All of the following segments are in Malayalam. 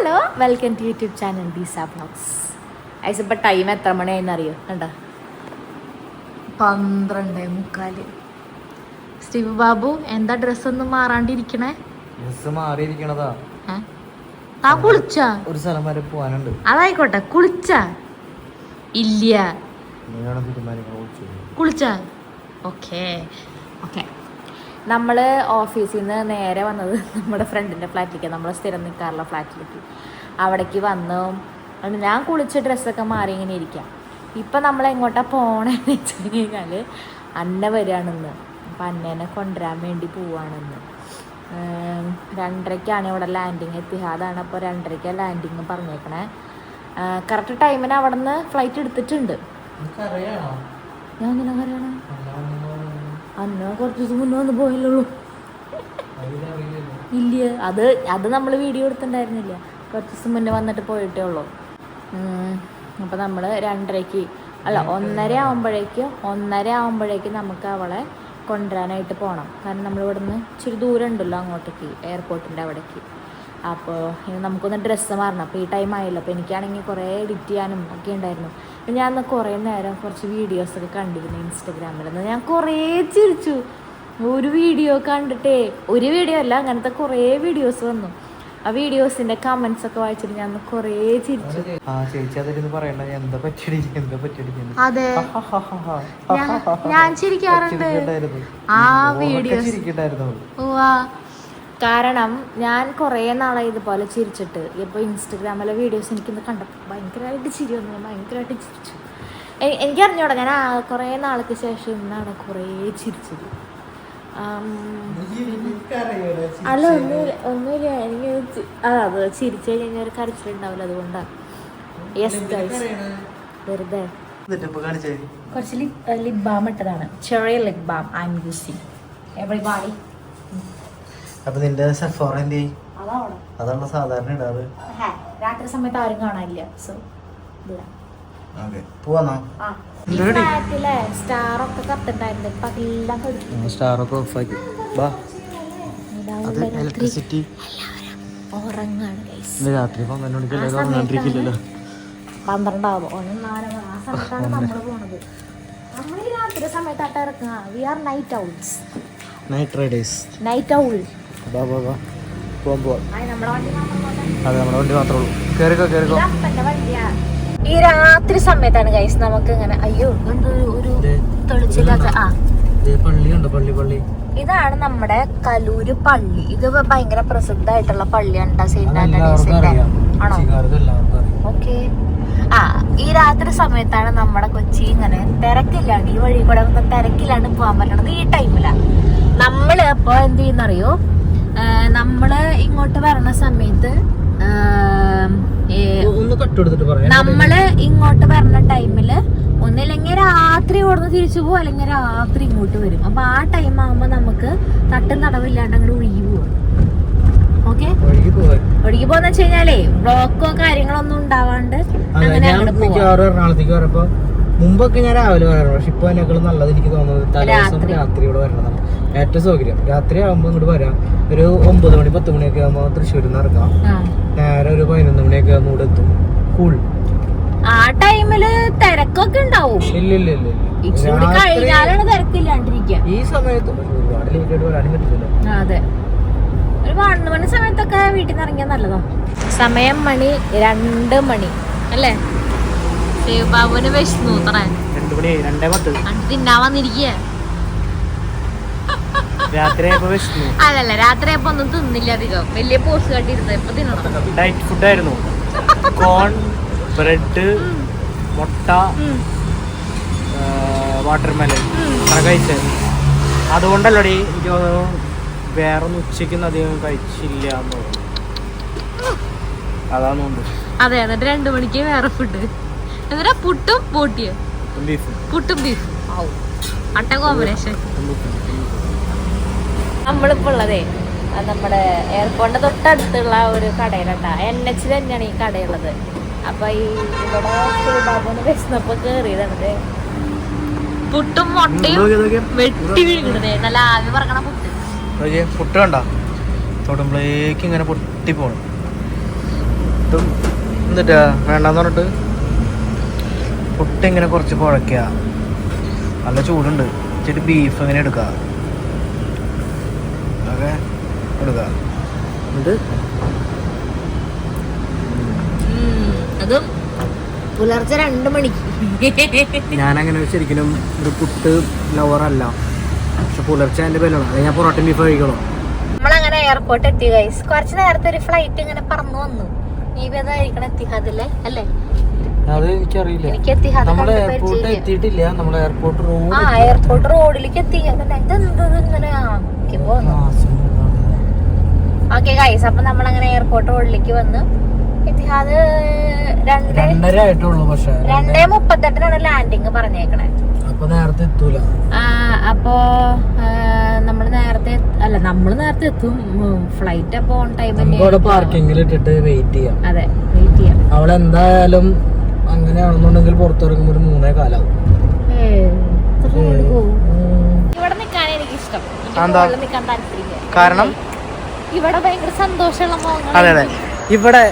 Hello welcome to YouTube channel ദീസ വ്ളോഗ്സ്. ഐസ് ഇപ്പം ടൈം എത്ര മണിയായെന്ന് അറിയോ? കണ്ടോ 12:45. സ്റ്റീവ് ബാബു എന്താ ഡ്രസ്സൊന്നും മാറാണ്ടിരിക്കണേ? ഡ്രസ്സ് മാറിയിരിക്കണതാ. ആ കുളിച്ചാ? ഒരു സ്ഥലം വരെ പോവാനുണ്ട്. അതായിക്കോട്ടെ. കുളിച്ചാ? ഇല്ല. കുളിച്ചാ? Okay okay. നമ്മൾ ഓഫീസിൽ നിന്ന് നേരെ വന്നത് നമ്മുടെ ഫ്രണ്ടിൻ്റെ ഫ്ലാറ്റിലേക്ക്, നമ്മൾ സ്ഥിരം നിൽക്കാറുള്ള ഫ്ലാറ്റിലേക്ക്. അവിടേക്ക് വന്നു. ഞാൻ കുളിച്ച ഡ്രസ്സൊക്കെ മാറി ഇങ്ങനെ ഇരിക്കാം. ഇപ്പം നമ്മൾ എങ്ങോട്ടാണ് പോകണമെന്ന് വെച്ച് കഴിഞ്ഞാൽ അന്ന വരികയാണെന്ന്. അപ്പം അന്നേനെ കൊണ്ടുവരാൻ വേണ്ടി പോവുകയാണെന്ന്. 2:30 ഇവിടെ ലാൻഡിങ് എത്തിഹാദാണ്. അപ്പോൾ 2:30 ലാൻഡിങ് പറഞ്ഞേക്കണേ. കറക്റ്റ് ടൈമിന് അവിടെ നിന്ന് ഫ്ലൈറ്റ് എടുത്തിട്ടുണ്ട്. ഞാൻ എന്തിനാ കറിയണം? അന്ന കുറച്ച് ദിവസം മുന്നേ വന്ന് പോയല്ലോ. ഇല്ല, അത് നമ്മൾ വീഡിയോ എടുത്തിട്ടുണ്ടായിരുന്നില്ല. കുറച്ച് ദിവസം മുന്നേ വന്നിട്ട് പോയിട്ടേ ഉള്ളൂ. അപ്പോൾ നമ്മൾ 2:30 അല്ല 1:30 ആകുമ്പോഴേക്കും നമുക്ക് അവളെ കൊണ്ടുവരാനായിട്ട് പോകണം. കാരണം നമ്മളിവിടെ നിന്ന് ഇച്ചിരി ദൂരം ഉണ്ടല്ലോ അങ്ങോട്ടേക്ക്, എയർപോർട്ടിൻ്റെ അവിടേക്ക്. അപ്പോൾ ഇനി നമുക്കൊന്ന് ഡ്രസ്സ് മാറണം. അപ്പോൾ ഈ ടൈം ആയല്ലോ. അപ്പോൾ എനിക്കാണെങ്കിൽ കുറേ എഡിറ്റ് ചെയ്യാനും ഒക്കെ ഉണ്ടായിരുന്നു. ഞാൻ അന്ന് കുറേ നേരം കുറച്ച് വീഡിയോസൊക്കെ കണ്ടിരുന്നു ഇൻസ്റ്റഗ്രാമിൽ. ഞാൻ കുറേ ചിരിച്ചു. ഒരു വീഡിയോ കണ്ടിട്ടേ, ഒരു വീഡിയോ അല്ല, അങ്ങനത്തെ കുറേ വീഡിയോസ് വന്നു. ആ വീഡിയോസിൻ്റെ കമൻസ് ഒക്കെ വായിച്ചിട്ട് ഞാൻ കുറേ ചിരിച്ചു. അതെ, ഞാൻ ചിരിക്കാറുണ്ട് ആ വീഡിയോസ്. കാരണം ഞാൻ കുറേ നാളെ ഇതുപോലെ ചിരിച്ചിട്ട്. ഇപ്പോൾ ഇൻസ്റ്റഗ്രാമിലെ വീഡിയോസ് എനിക്കിന്ന് കണ്ടപ്പോൾ ഭയങ്കരമായിട്ട് ചിരി വന്നു. ഭയങ്കരമായിട്ട് ചിരിച്ചു. എനിക്കറിഞ്ഞൂടാ, ഞാൻ കുറേ നാൾക്ക് ശേഷം ഇന്നാണ് കുറേ ചിരിച്ചത്. അല്ല ഒന്നുമില്ല, എനിക്ക് അത് ചിരിച്ചു കഴിഞ്ഞാൽ ഒരു കരച്ചിലുണ്ടാവില്ല, അതുകൊണ്ടാണ്. യെസ് ഗൈസ്, വെറുതെ കുറച്ച് ലിപ് ബാം ഇട്ടതാണ്. ചെറിയ lip balm I M using. Everybody. അപ്പൊ നിന്റെ സെഫോറന്റെ അതാണ് സാധാരണ ഇടാറ്. രാത്രി സമയത്ത് ആരും കാണാനില്ല. സോ പോവാന്നോ? സ്റ്റാർ ഒക്കെ കത്തുണ്ടായിരുന്നു. ഇപ്പൊ എല്ലാം സ്റ്റാർ ഒക്കെ ഓഫാക്കി. ഇലക്ട്രിസിറ്റി ഉറങ്ങാണ് രാത്രി 12 12 ആ സമയത്താണ് നമ്മൾ പോണത്. നമ്മൾ ഈ രാത്രി സമയത്തായിട്ട് ഇറക്കുക. We are night owls. Night riders. Night owl. ഈ രാത്രി സമയത്താണ് ഗൈസ് നമുക്ക് ഇങ്ങനെ അയ്യോ ഒരു തെളിച്ചില്ലാത്ത ഇതാണ് നമ്മുടെ കലൂര് പള്ളി. ഇത് ഭയങ്കര പ്രസിദ്ധമായിട്ടുള്ള പള്ളിയാണ്. ആണോ? ഓക്കെ. ഈ രാത്രി സമയത്താണ് നമ്മുടെ കൊച്ചി ഇങ്ങനെ തിരക്കില്ലാണ്ട്, ഈ വഴി കൂടെ തിരക്കില്ലാണ്ട് പോകാൻ പറ്റണത് ഈ ടൈമിലാണ്. നമ്മള് അപ്പൊ എന്ത് ചെയ്യുന്നറിയോ, നമ്മള് ഇങ്ങോട്ട് വരണ സമയത്ത് നമ്മള് ഇങ്ങോട്ട് വരണ ടൈമില് ഒന്നില്ലെങ്കിൽ രാത്രി ഓടുന്ന് തിരിച്ചു പോകും, അല്ലെങ്കിൽ രാത്രി ഇങ്ങോട്ട് വരും. അപ്പൊ ആ ടൈം ആകുമ്പോ നമുക്ക് തട്ടും തടവില്ലാണ്ട് അങ്ങോട്ട് ഒഴുകി പോവാം. ഓക്കെ, ഒഴുകി പോന്ന് വെച്ച് കഴിഞ്ഞാലേ ബ്ലോക്കോ കാര്യങ്ങളൊന്നും ഉണ്ടാവാണ്ട് അങ്ങനെ അങ്ങോട്ട് പോവാം. എറണാകുളത്തേക്ക് വരപ്പോ മുമ്പൊക്കെ ഞാൻ രാവിലെ വരാറ്, പക്ഷെ ഇപ്പൊ അതിനേക്കാളും നല്ലത് എനിക്ക് തോന്നുന്നത് തലേദിവസം രാത്രി ഇവിടെ വരണതാണ് ഏറ്റവും സൗകര്യം. രാത്രി ആകുമ്പോ ഇങ്ങോട്ട് വരാം. ഒരു 9 മണി 10 മണിയൊക്കെ ആകുമ്പോ തൃശ്ശൂരിൽ നിന്ന് ഇറങ്ങാം. നേരെ ഒരു 11 മണിയൊക്കെ ആകുമ്പോ ഇവിടെ എത്തും. കൂൾ. ആ ടൈമില് തിരക്കൊക്കെ ഉണ്ടാവും. ഇല്ല കഴിഞ്ഞാലാണ് തിരക്കില്ലാണ്ടിരിക്കുക. ഈ സമയത്ത് ഒരുപാട് ലേറ്റ് ആയിട്ട് വരാനും പറ്റില്ല. അതെ, ഒരു 11 മണി സമയത്തൊക്കെ വീട്ടിൽ നിന്ന് ഇറങ്ങിയാൽ നല്ലതാ. സമയം 2 മണി അല്ലേ? ബാബുവിന് വിശന്നു തിന്നാൻ വന്നിരിക്കുക. അതല്ല, രാത്രിയപ്പോ ഒന്നും തിന്നില്ല അധികം. വലിയ പോസ്റ്റ് കണ്ടിരുന്നത് ഇപ്പൊ തിന്നണം. ഡയറ്റ് ഫുഡായിരുന്നു. കോൺ, ബ്രെഡ്, മുട്ട, വാട്ടർമെലൺ കഴിച്ചത്. അതുകൊണ്ടല്ലോടി എനിക്ക് തോന്നുന്നു വേറെ ഒന്നും ഉച്ചയ്ക്കൊന്നും അധികം കഴിച്ചില്ല എന്ന് തോന്നുന്നു. അതാന്നുണ്ട്. അതെ, എന്നിട്ട് 2 മണിക്ക് വേറെ ഫുഡ്. എന്നിട്ട് പുട്ടും ബോട്ടിയോ? പുട്ടും ബീഫും. അട്ട കോമ്പിനേഷൻ. നമ്മളിപ്പോ ഉള്ളതേ നമ്മുടെ എയർപോർട്ടിന്റെ തൊട്ടടുത്തുള്ള ഒരു കടയിലുണ്ടാ. NH തന്നെയാണ് ഈ കടയുള്ളത്. അപ്പൊ ഈ ഇവിടെ ബാബുവിന് വിശന്നപ്പോ കേറിയതാണത്. പുട്ടും മുട്ടയും വെട്ടി വീഴുന്നത്. നല്ല ആവി പറക്കണ പുട്ട്. പുട്ട് കണ്ട തൊടുമ്പോഴേക്ക് ഇങ്ങനെ പൊട്ടി പോണം. പുട്ടും എന്നിട്ടാ വേണ്ടെന്ന് പറഞ്ഞിട്ട് പുട്ട് ഇങ്ങനെ കുറച്ച് കുഴക്കുക, നല്ല ചൂടുണ്ട്, ഇച്ചിരി ബീഫ് ഇങ്ങനെ എടുക്കുക, ഓക്കെ എടുക്കുക. എന്നിട്ട് അതും പുലർച്ചെ 2 മണിക്ക്. ഞാനങ്ങനെ ശരിക്കും ഒരു പുട്ട് ലവറല്ല, പക്ഷെ പുലർച്ചെ എൻ്റെ പേരാണ്, അത് ഞാൻ പൊറോട്ട ബീഫ് കഴിക്കണോ. നമ്മളങ്ങനെ എയർപോർട്ട് എത്തി ഗൈസ്. കുറച്ച് നേരത്തെ ഒരു ഫ്ലൈറ്റ് ഇങ്ങനെ പറന്നു വന്നു. നീ ഏതായിരിക്കണം എത്തിഹാദിലെ അല്ലേ? അത് എനിക്കറിയില്ല. എനിക്ക് എത്തിഹാദ് നമ്മള് എയർപോർട്ട് എത്തിയിട്ടില്ല, നമ്മൾ എയർപോർട്ട് റോഡ് എയർപോർട്ട് റോഡിലേക്ക് എത്തി. ഇങ്ങനെ ഓക്കെ ഗൈസ്, അപ്പൊ നമ്മളങ്ങനെ എയർപോർട്ട് റോഡിലേക്ക് വന്ന്. എത്തിഹാദ് 2:30 ആയിട്ടുള്ളൂ, പക്ഷെ 2:38 ലാൻഡിങ് പറഞ്ഞേക്കണേ. അപ്പൊ നേരത്തെ എത്തൂല. അപ്പോ നമ്മള് നേരത്തെ എത്തും. ഫ്ലൈറ്റ് അപ്പൊ ഓൺ ടൈം പാർക്കിങ്ങിൽ ഇട്ടിട്ട് വെയിറ്റ് ചെയ്യാം. അതെ, വെയിറ്റ് ചെയ്യാം. അവിടെ എന്തായാലും അങ്ങനെയാണെന്നുണ്ടെങ്കിൽ പുറത്തിറങ്ങുമ്പോൾ ഒരു 3:15 ഇവിടെ നിക്കാൻ എനിക്ക് ഇഷ്ടം. നിക്കാൻ താല്പര്യമില്ല, കാരണം ഇവിടെ ഭയങ്കര സന്തോഷമുള്ള മുഖങ്ങൾ. അതെ അതെ, ഇവിടെ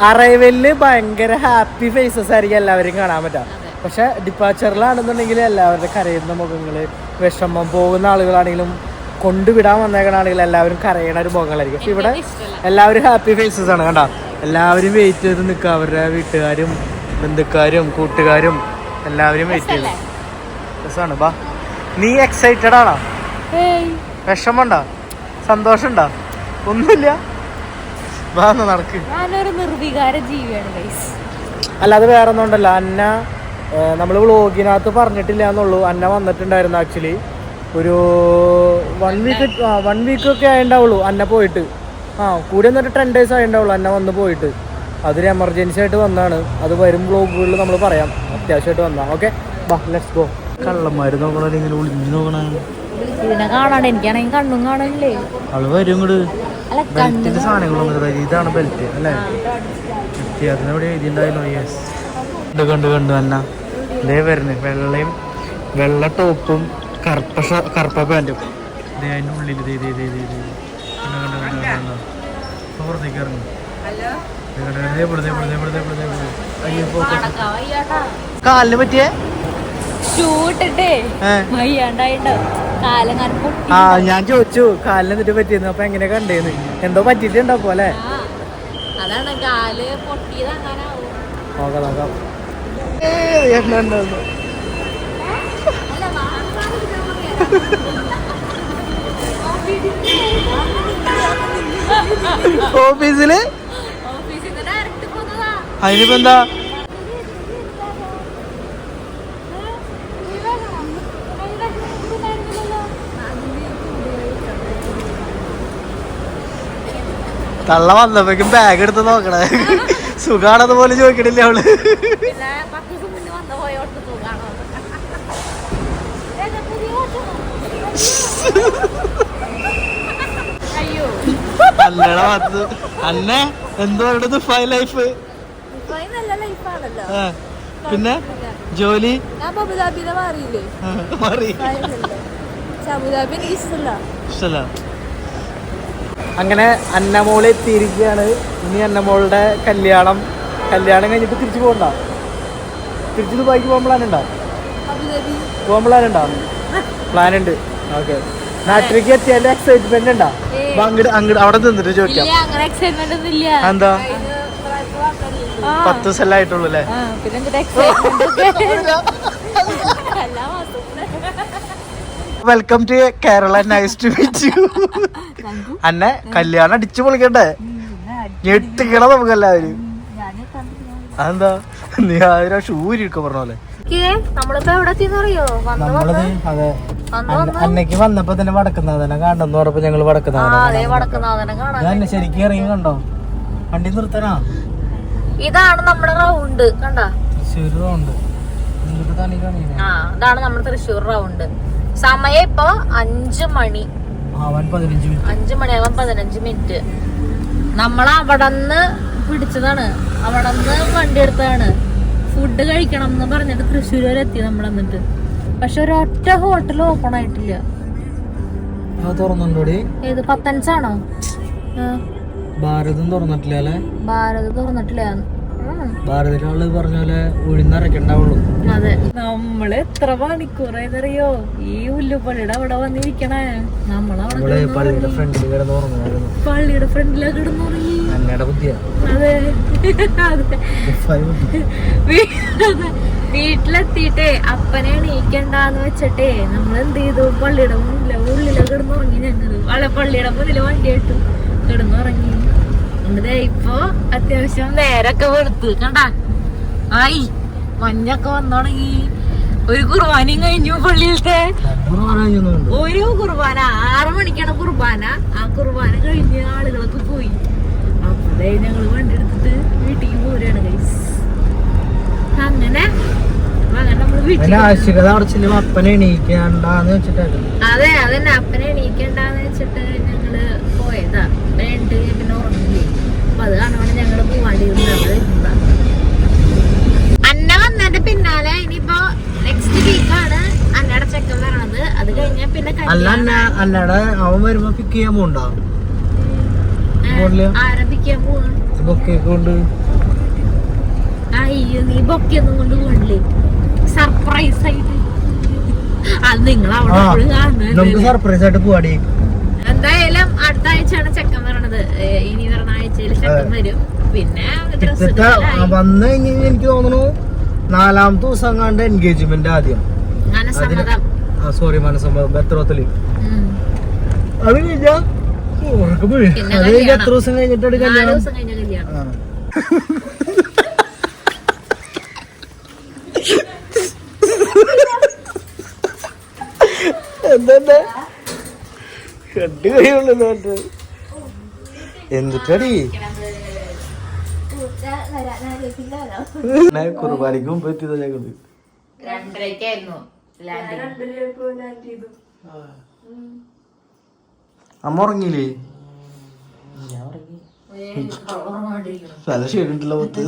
അറൈവലില് ഭയങ്കര ഹാപ്പി ഫേസസ് ആയിരിക്കും എല്ലാവരും കാണാൻ പറ്റുക. പക്ഷെ ഡിപ്പാച്ചറിലാണെന്നുണ്ടെങ്കിൽ എല്ലാവരുടെ കരയുന്ന മുഖങ്ങള്, വിഷമം, പോകുന്ന ആളുകളാണെങ്കിലും കൊണ്ടുവിടാൻ വന്നേക്കണാണെങ്കിലും എല്ലാവരും കരയണ ഒരു മുഖങ്ങളായിരിക്കും. പക്ഷെ ഇവിടെ എല്ലാവരും ഹാപ്പി ഫേസസ് ആണ്. കണ്ട, എല്ലാവരും വെയിറ്റ് ചെയ്ത് നിൽക്കുക, അവരുടെ വീട്ടുകാരും ബന്ധുക്കാരും കൂട്ടുകാരും എല്ലാവരും വെയിറ്റ് ചെയ്തു. രസമാണ്. ബാ, നീ എക്സൈറ്റഡ് ആണോ? വിഷമമുണ്ടോ? സന്തോഷമുണ്ടോ? ഒന്നുമില്ല. വാ നടക്ക്. ഞാനൊരു നിർവികാര ജീവിയാണ് ഗൈസ്. അല്ലാതെ വേറെ ഒന്നും ഉണ്ടല്ലോ. അന്ന നമ്മൾ വ്ളോഗിനകത്ത് പറഞ്ഞിട്ടില്ല എന്നുള്ളൂ. അന്ന വന്നിട്ടുണ്ടായിരുന്നു ആക്ച്വലി ഒരു 1 വീക്ക് ഒക്കെ ആയിണ്ടാവുള്ളൂ അന്ന പോയിട്ട്. കൂടി വന്നിട്ട് 10 days ആയിണ്ടാവുള്ളൂ അന്ന വന്ന് പോയിട്ട്. അതൊരു എമർജൻസി ആയിട്ട് വന്നതാണ്. അത് വരും വ്ളോഗുകളിൽ നമ്മൾ പറയാം. അത്യാവശ്യമായിട്ട് വന്നതാണ്. ഓക്കെ, ബാ ലെറ്റ്സ് ഗോ. കള്ളന്മാര് നോക്കണ ഇങ്ങനെ ഒളിഞ്ഞു നോക്കണ ഇതിനെ കാണാണ്ട് എനിക്കാണെങ്കിൽ കണ്ണും കാണാനില്ലേ. ആള് വരും ഇങ്ങോട്ട്. ബെൽറ്റിന്റെ സാധനങ്ങളൊന്നും ഇതാണ് ബെൽറ്റ് അല്ലേ? അതിനവിടെ എഴുതിണ്ടായിരുന്നു. യെസ്, കണ്ടു അന്ന ഇതേ വരുന്നത്. വെള്ള ടോപ്പും കറുപ്പ പാൻറ്റും. അതിൻ്റെ ഉള്ളിൽ പുറത്തേക്ക് ഇറങ്ങും. കാലിന് പറ്റിയേ ഞാൻ ചോദിച്ചു കാലിന് എന്നിട്ട് പറ്റിയെന്ന്. അപ്പൊ എങ്ങനെ കണ്ടേന്ന്? എന്തോ പറ്റിട്ടുണ്ടോ അല്ലേ? നോക്കാം. ഓഫീസില് അതിനിപ്പോ എന്താ? തള്ള വന്നപ്പോഴേക്കും ബാഗ് എടുത്ത് നോക്കണേ. സുഖാണെന്ന് പോലെ ചോദിക്കണില്ലേ അവള്? അല്ലടാ വന്ന് അന്നെ എന്തോ ദുബായ് ലൈഫ്. പിന്നെ ജോലി മാറി. ഇഷ്ടല്ല. അങ്ങനെ അന്നമോള് എത്തിയിരിക്കുകയാണ്. ഇനി അന്നമോളുടെ കല്യാണം കഴിഞ്ഞിട്ട് തിരിച്ചു പോകണ്ട. തിരിച്ച് ദുബായിക്ക് പോകാൻ പ്ലാനുണ്ടോ? പ്ലാനുണ്ട്. ഓക്കെ, നാട്ടിലേക്ക് എത്തിയതിന്റെ എക്സൈറ്റ്മെന്റ് ഉണ്ടോ? അങ്ങോട്ട് അവിടെ നിന്നിട്ട് ചോദിക്കാം. എന്താ 10 ദിവസം ആയിട്ടുള്ളൂ അല്ലേ? Welcome to Kerala. Nice to meet you. അന്നെ കല്യാണം അടിച്ചു പൊളിക്കണ്ടേ? ഞെട്ടിക്കണം നമുക്ക് എല്ലാവരും. അതെന്താ നീ ആയിരം ഷൂ ഇരിക്ക പറഞ്ഞ പോലെ. അതെ, അന്നയ്ക്ക് വന്നപ്പോ തന്നെ വടക്കുന്നാഥനെ കാണണമെന്ന് പറഞ്ഞപ്പോ ഞങ്ങള് വടക്കുന്നാഥനെ ശരിക്കും ഇറങ്ങി കണ്ടോ? വണ്ടി നിർത്തനാ. ഇതാണ് നമ്മുടെ റൗണ്ട്. കണ്ട, തൃശ്ശൂർ റൗണ്ട്. ഇതാണ് നമ്മുടെ തൃശ്ശൂർ റൗണ്ട്. സമയം ഇപ്പൊ 5 മണി. 5 മണിയാവാൻ 15 മിനിറ്റ്. നമ്മളവിടന്ന് പിടിച്ചതാണ്, അവിടന്ന് വണ്ടി എടുത്തതാണ്. ഫുഡ് കഴിക്കണം എന്ന് പറഞ്ഞിട്ട് തൃശ്ശൂർ വരെ എത്തി നമ്മൾ. എന്നിട്ട് പക്ഷെ ഒരൊറ്റ ഹോട്ടൽ ഓപ്പൺ ആയിട്ടില്ല. തുറന്നുണ്ടോടി? ഏത് 15 ആണോ? ഭാരതം തുറന്നിട്ടില്ല അല്ലേ? ഭാരത് തുറന്നിട്ടില്ല. ഭാരതിലുള്ള പറഞ്ഞ പോലെ ഉഴുന്നരക്കണ്ടാവുള്ളൂ. അതെ, നമ്മള് എത്ര മണിക്കൂറായെന്നറിയോ ഈ ഉല്ലുപള്ളിയുടെ അവിടെ വന്നിരിക്കണേ. നമ്മള് പള്ളിയുടെ ഫ്രണ്ടിൽ കിടന്ന് ഉറങ്ങുമായിരുന്നു. പള്ളിയുടെ ഫ്രണ്ടിലൊക്കെ കിടന്നുറങ്ങി. അന്നയുടെ ബുദ്ധിയാ. അതെ അതെ. വീട്ടിലെത്തിയിട്ടേ അപ്പനെ എണീക്കണ്ടെന്ന് വെച്ചിട്ടേ നമ്മൾ എന്ത് ചെയ്തു, പള്ളിയുടെ ഉള്ളിലൊക്കെ കിടന്നുറങ്ങി. ഞങ്ങള് പള്ളിയുടെ മുന്നിൽ വണ്ടിയായിട്ട് കിടന്നുറങ്ങി. എന്നിട്ട് ഇപ്പൊ അത്യാവശ്യം നേരൊക്കെ വെളുത്ത് കണ്ട ആയി, മഞ്ഞൊക്കെ വന്നു തുടങ്ങി. ഒരു കുർബാനയും കഴിഞ്ഞു പള്ളിയിലത്തെ. ഒരു കുർബാന 6 മണിക്കാണ് കുർബാന. ആ കുർബാന കഴിഞ്ഞ് ആളുകളൊക്കെ പോയി. അപ്പോഴേ ഞങ്ങള് വണ്ടി എടുത്തിട്ട് വീട്ടിലേക്ക് പോരാണ് ഗൈസ്. അങ്ങനെ നമ്മള് വീട്ടിൽ അപ്പനെ എണീക്കണ്ടെന്ന് വെച്ചിട്ടായിരുന്നു. അതെ അതന്നെ, അപ്പനെ എണീക്കണ്ടെന്ന് വെച്ചിട്ട് ഞങ്ങള് പോയതാ. രണ്ട് പിന്നെ ഉറങ്ങി. അപ്പൊ അത് കാണുമ്പോൾ ഞങ്ങള് പോവാണ്ടിരുന്നത്. അന്ന വന്നതിന്റെ പിന്നാലെ ഇനിയിപ്പോ നെക്സ്റ്റ് വീക്കാണ് അന്നയുടെ ചെക്കൻ വരണത്. അത് കഴിഞ്ഞാ പിന്നെ അന്നയുടെ അവൻ വരുമ്പോ പിക്ക് ചെയ്യാൻ പോണ്ടോ? ആരംഭിക്കാൻ പോവാ. കൊണ്ട് അയ്യോ, നീ ബൊക്കെയൊന്നും കൊണ്ട് പോണില്ലേ? സർപ്രൈസ് ആയിട്ട് അത് നിങ്ങൾ അവിടെ കാണുന്നത്. സർപ്രൈസ് ആയിട്ട് പോവാടി. എന്തായാലും അടുത്ത ആഴ്ചയാണ് ചെക്കൻ വരണത്. ഇനി വരുന്ന ആഴ്ചയിൽ ചെക്കൻ വരും. പിന്നെ വന്നു കഴിഞ്ഞ് എനിക്ക് തോന്നുന്നു 4ാമത്തെ ദിവസം കണ്ട് എൻഗേജ്മെന്റ് ആദ്യം. മനസ്സമ്മതം. സോറി, മനസ്സമ്മതം ബെത്രോത്തില്. അത് കഴിഞ്ഞാ എത്ര ദിവസം കഴിഞ്ഞിട്ടാണ് കല്യാണം? എന്താ കണ്ടു കഴിയുള്ളൂ. എന്തിട്ടടി കുർബാനിക്ക് മുമ്പ് എത്തിയതാ ഞങ്ങള്. 2:30 അമ്മ ഉറങ്ങിയില്ലേ? നല്ല ക്ഷീണിട്ടുള്ള പത്ത്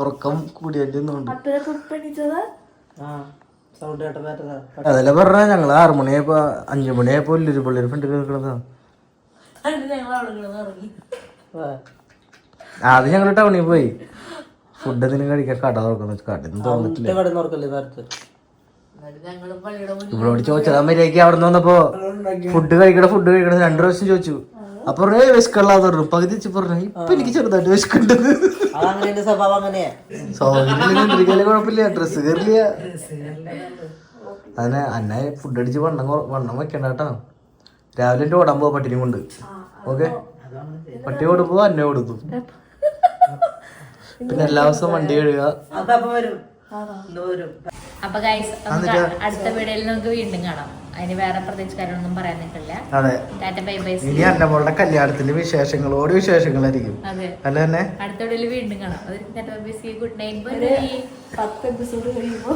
ഉറക്കം കൂടിയായിട്ടുണ്ട്. അതല്ലേ പറഞ്ഞ ഞങ്ങള് 6 മണിയായപ്പോ 5 മണിയായപ്പോ പള്ളിയുടെ ഫ്രണ്ട് കിടന്നതാ. അത് ഞങ്ങള് ടൗണിൽ പോയി ഫുഡ് എന്തെങ്കിലും കഴിക്കാൻ കട തുറക്കുന്ന കടന്ന് തോന്നിട്ടില്ല. ഇവളോട് ചോദിച്ചതാ മര്യാദക്ക് അവിടെ നിന്ന് വന്നപ്പോ ഫുഡ് കഴിക്കണ 2 പ്രാവശ്യം ചോദിച്ചു. അപ്പൊ വിശക്കള്ളാന്ന് പറഞ്ഞു. പകുതി വെച്ച് പറഞ്ഞു ഇപ്പൊ എനിക്ക് ചെറുതായിട്ട് വിശക്കുണ്ടത്. സൗകര്യം കുഴപ്പമില്ല, ഡ്രസ്സ് കയറില്ല. അതിനെ അന്നെ ഫുഡ് അടിച്ച് വണ്ണം വെക്കണ്ട കേട്ടോ. രാവിലെ എന്റെ ഓടാൻ പോവാ പട്ടിനെ കൊണ്ട്. ഓക്കെ, പട്ടി കൊടുപ്പോ അന്നെ കൊടുത്തു. പിന്നെ എല്ലാ ദിവസവും വണ്ടി കഴുകുക. അപ്പൊ ഗൈസ് അടുത്ത വീഡിയോയിൽ നമുക്ക് വീണ്ടും കാണാം. അതിന് വേറെ പ്രത്യേകിച്ച് കാര്യങ്ങളൊന്നും പറയാൻ നിൽക്കില്ല. അതെ, ബൈ ബൈ. ഇനി എന്റെ മോളുടെ കല്യാണത്തിന്റെ വിശേഷങ്ങളായിരിക്കും. അതെ, അല്ല തന്നെ അടുത്ത വീഡിയോയിൽ വീണ്ടും കാണാം. Good night. 10 എപ്പിസോഡ് കഴിയുമ്പോ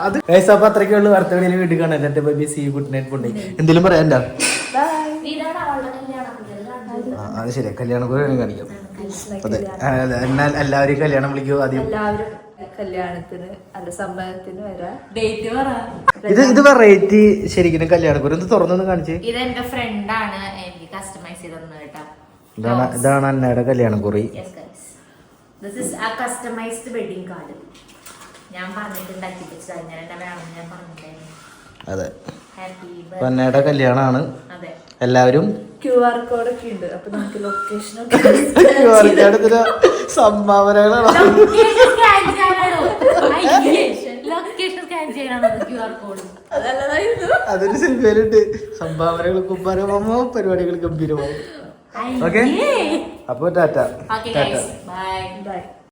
അത് അപ്പൊ അത്രയ്ക്കേ ഉള്ളൂ. അടുത്ത വീഡിയോയിൽ വീണ്ടും കാണാം. എന്റെ ബേബി സി ഗുഡ് നൈറ്റ് പൊണ്ണി. എന്തെങ്കിലും പറയാ? അത് ശരിയാ, കല്യാണം കൂടെ കാണിക്കാം. അതെ, എന്നാൽ എല്ലാവരും കല്യാണം വിളിക്കൂ ആദ്യം. കല്യാണത്തിന് അല്ല സമ്മതത്തിന് വരാം. ഡേറ്റ് പറ. ഇത് വെറൈറ്റി ശരിക്കും കല്യാണക്കുറി ഒന്ന് തുറന്നൊന്ന് കാണിച്ച്. ഇത് എന്റെ ഫ്രണ്ടാണ് എനിക്ക് കസ്റ്റമൈസ് ചെയ്ത് തന്നത് കേട്ടോ. ഇതാണ് അന്നയുടെ കല്യാണക്കുറി. ദിസ് ഈസ് ആ കസ്റ്റമൈസ്ഡ് വെഡിങ് കാർഡ്. ഞാൻ പറഞ്ഞിട്ടുണ്ടാക്കി ഇങ്ങനെ വേണമെന്ന് ഞാൻ പറഞ്ഞിട്ടുണ്ടായിരുന്നു. അതെ, അന്നയുടെ കല്യാണമാണ്. അതെ, എല്ലാവരും QR കോഡ് ഒക്കെ ഉണ്ട്. അപ്പൊ നമുക്ക് ലൊക്കേഷൻ സംഭാവനകളാണ്. അതൊരു സിനിമയിലുണ്ട്. സംഭാവനകൾ കുമ്പാരമാമോ പരിപാടികൾ ഗംഭീരമാവും. ഓക്കെ, അപ്പൊ ടാറ്റ. ബൈ.